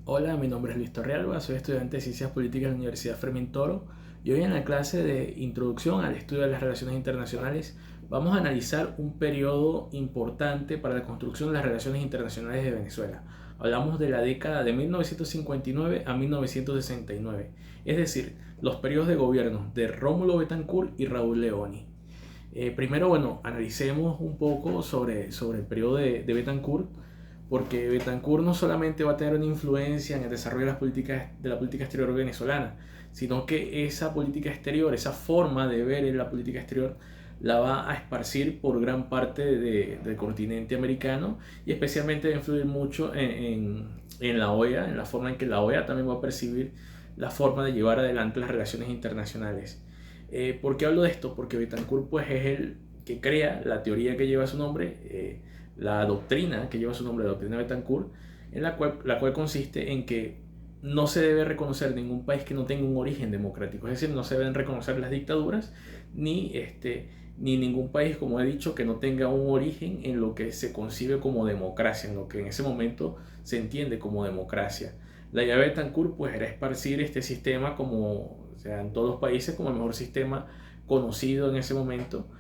Hola, mi nombre es Luis Torrealba, soy estudiante de Ciencias Políticas de la Universidad Fermín Toro y hoy en la clase de Introducción al Estudio de las Relaciones Internacionales vamos a analizar un periodo importante para la construcción de las relaciones internacionales de Venezuela. Hablamos de la década de 1959 a 1969, es decir, los periodos de gobierno de Rómulo Betancourt y Raúl Leoni. Primero, bueno, analicemos un poco sobre el periodo de Betancourt, porque Betancourt no solamente va a tener una influencia en el desarrollo de la política exterior venezolana, sino que esa política exterior, esa forma de ver en la política exterior, la va a esparcir por gran parte del continente americano y especialmente va a influir mucho en la OEA, en la forma en que la OEA también va a percibir la forma de llevar adelante las relaciones internacionales. ¿Por qué hablo de esto? Porque Betancourt pues, es el que crea la teoría que lleva su nombre, la doctrina que lleva su nombre, la doctrina Betancourt, en la cual consiste en que no se debe reconocer ningún país que no tenga un origen democrático, es decir, no se deben reconocer las dictaduras ni ningún país, como he dicho, que no tenga un origen en lo que se concibe como democracia, en lo que en ese momento se entiende como democracia. La idea de Betancourt pues, era esparcir este sistema como, o sea, en todos los países como el mejor sistema conocido en ese momento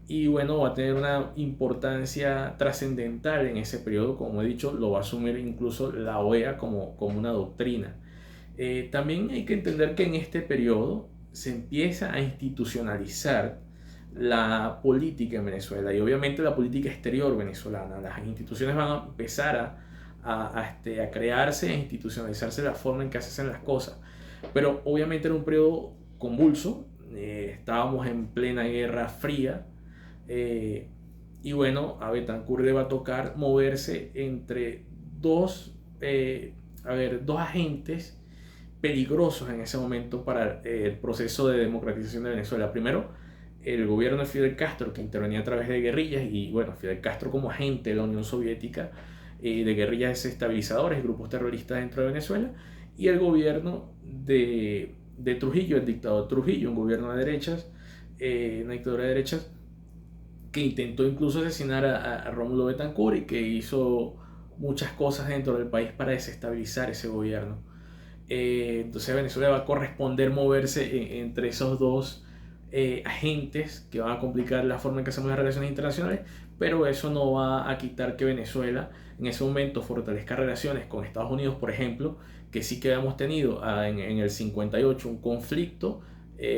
y bueno, va a tener una importancia trascendental en ese periodo, como he dicho, lo va a asumir incluso la OEA como una doctrina. También hay que entender que en este periodo se empieza a institucionalizar la política en Venezuela y obviamente la política exterior venezolana. Las instituciones van a empezar a crearse, a institucionalizarse la forma en que se hacen las cosas. Pero obviamente era un periodo convulso, estábamos en plena Guerra Fría, eh, y bueno, a Betancourt le va a tocar moverse entre dos agentes peligrosos en ese momento para el proceso de democratización de Venezuela. Primero, el gobierno de Fidel Castro, que intervenía a través de guerrillas, y bueno, Fidel Castro como agente de la Unión Soviética, de guerrillas desestabilizadores, grupos terroristas dentro de Venezuela, y el gobierno de Trujillo, el dictador Trujillo, un gobierno de derechas, una dictadura de derechas, que intentó incluso asesinar a Rómulo Betancourt y que hizo muchas cosas dentro del país para desestabilizar ese gobierno. Entonces Venezuela va a corresponder moverse entre esos dos agentes que van a complicar la forma en que hacemos las relaciones internacionales, pero eso no va a quitar que Venezuela en ese momento fortalezca relaciones con Estados Unidos, por ejemplo, que sí que habíamos tenido en el 58 un conflicto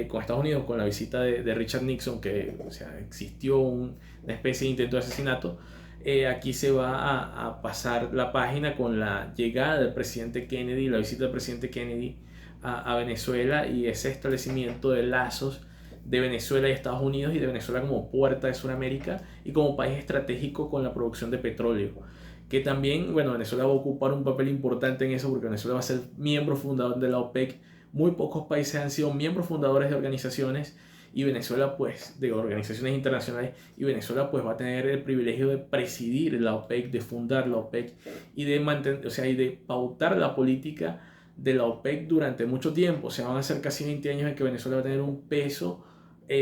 con Estados Unidos con la visita de Richard Nixon, que o sea, existió una especie de intento de asesinato. Aquí se va a pasar la página con la llegada del presidente Kennedy, la visita del presidente Kennedy a Venezuela y ese establecimiento de lazos de Venezuela y Estados Unidos y de Venezuela como puerta de Sudamérica y como país estratégico con la producción de petróleo. Que también, bueno, Venezuela va a ocupar un papel importante en eso porque Venezuela va a ser miembro fundador de la OPEC. Muy pocos países han sido miembros fundadores de organizaciones y Venezuela pues de organizaciones internacionales y Venezuela pues va a tener el privilegio de presidir la OPEC, de fundar la OPEC y de mantener, o sea, y de pautar la política de la OPEC durante mucho tiempo. O sea, van a ser casi 20 años en que Venezuela va a tener un peso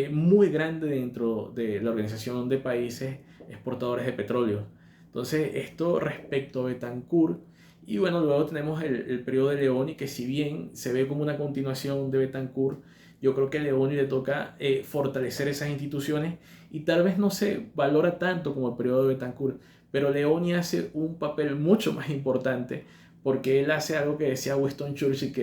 muy grande dentro de la organización de países exportadores de petróleo. Entonces, esto respecto a Betancourt. Y bueno, luego tenemos el periodo de Leoni, que si bien se ve como una continuación de Betancourt, yo creo que a Leoni le toca fortalecer esas instituciones y tal vez no se valora tanto como el periodo de Betancourt, pero Leoni hace un papel mucho más importante porque él hace algo que decía Winston Churchill,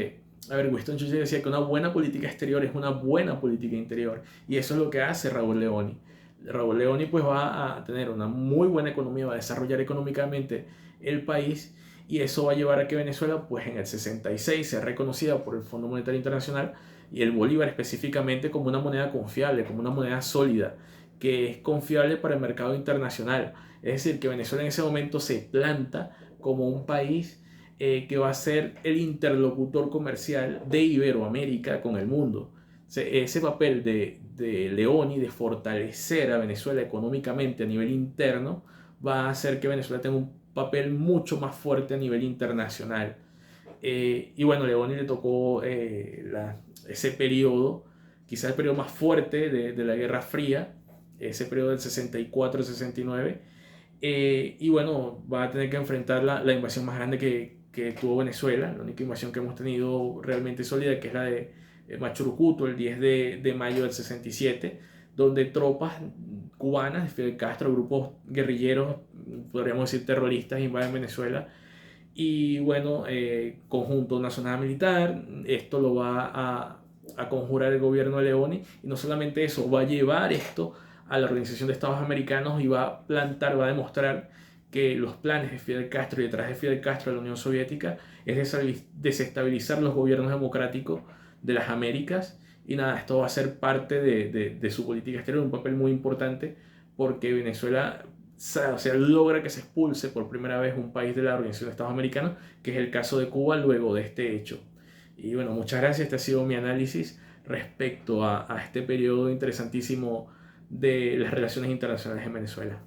Winston Churchill decía que una buena política exterior es una buena política interior y eso es lo que hace Raúl Leoni. Raúl Leoni pues va a tener una muy buena economía, va a desarrollar económicamente el país y eso va a llevar a que Venezuela pues en el 66 sea reconocida por el Fondo Monetario Internacional y el Bolívar específicamente como una moneda confiable, como una moneda sólida, que es confiable para el mercado internacional. Es decir, que Venezuela en ese momento se planta como un país que va a ser el interlocutor comercial de Iberoamérica con el mundo. Ese papel de Leoni de fortalecer a Venezuela económicamente a nivel interno va a hacer que Venezuela tenga un papel mucho más fuerte a nivel internacional. Y bueno, Leoni le tocó ese periodo, quizás el periodo más fuerte de la Guerra Fría, ese periodo del 64 al 69. Y bueno, va a tener que enfrentar la invasión más grande que que tuvo Venezuela, la única invasión que hemos tenido realmente sólida, que es la de Machurucuto, el 10 de mayo del 67, donde tropas cubanas de Fidel Castro, grupos guerrilleros, podríamos decir terroristas, invaden Venezuela. Y bueno, conjunto una zona militar, esto lo va a conjurar el gobierno de Leone, y no solamente eso, va a llevar esto a la Organización de Estados Americanos y va a plantar, va a demostrar que los planes de Fidel Castro y detrás de Fidel Castro de la Unión Soviética es desestabilizar los gobiernos democráticos de las Américas. Y nada, esto va a ser parte de su política exterior, un papel muy importante, porque Venezuela, o sea, logra que se expulse por primera vez un país de la Organización de Estados Americanos, que es el caso de Cuba luego de este hecho. Y bueno, muchas gracias, este ha sido mi análisis respecto a este periodo interesantísimo de las relaciones internacionales en Venezuela.